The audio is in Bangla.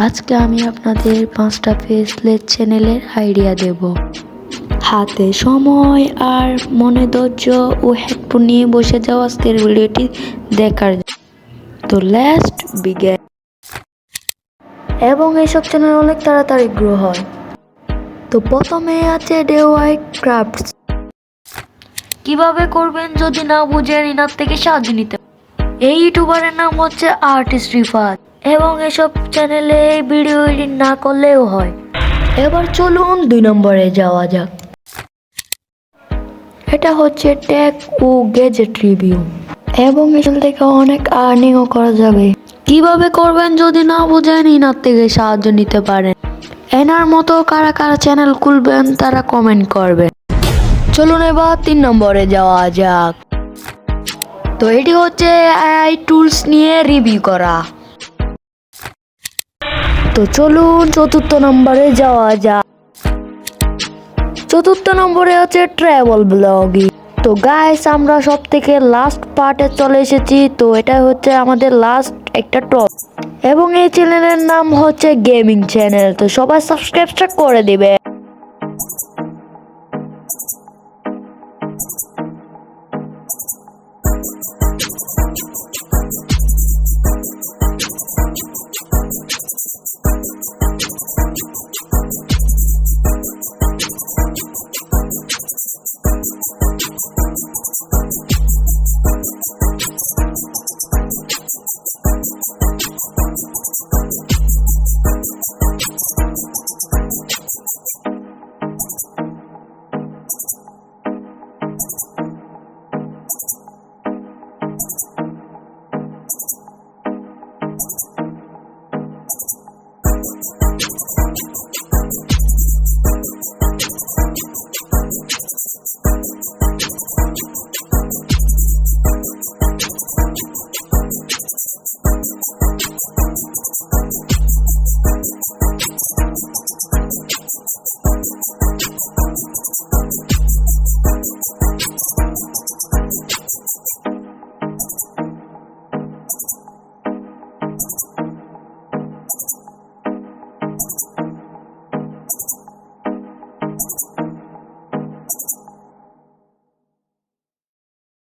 আজকে আমি আপনাদের 5টা ফেসলেস চ্যানেলের আইডিয়া দেব। হাতে সময় আর মনে ধৈর্য ও হেডফোন নিয়ে বসে যাও আজকের ভিডিওটি দেখার। তো লেটস বিগিন। এবং এইসব চ্যানেল অনেক তাড়াতাড়ি গ্রো হয়। তো প্রথমে আছে DIY ক্রাফটস। কিভাবে করবেন যদি না বুঝেন ইনার থেকে সাহায্য নিতে। এই ইউটিউবারের নাম হচ্ছে আর্টিস্ট রিফাত এবং এসব চ্যানেলে ভিডিও এডিট না করলেও হয়। এবার চলুন 2 নম্বরে যাওয়া যাক। এটা হচ্ছে টেক ও গ্যাজেট রিভিউ এবং এখান থেকে অনেক আর্নিংও করা যাবে। কিভাবে করবেন যদি না বুঝেন ইনার থেকে সাহায্য নিতে পারেন। এনার মতো কারা কারা চ্যানেল খুলবেন তারা কমেন্ট করবেন। চলুন এবার 3 নম্বরে যাওয়া যাক। তো এটি হচ্ছে AI টুলস নিয়ে রিভিউ করা। তো চলুন 4র্থ নম্বরে যাওয়া যাক। 4র্থ নম্বরে আছে ট্রাভেল ব্লগিং। তো গাইস আমরা সব থেকে লাস্ট পার্টে চলে এসেছি। তো এটা হচ্ছে আমাদের লাস্ট একটা টপ এবং এই চ্যানেলের নাম হচ্ছে গেমিং চ্যানেল। তো সবাই সাবস্ক্রাইব করে দিবে।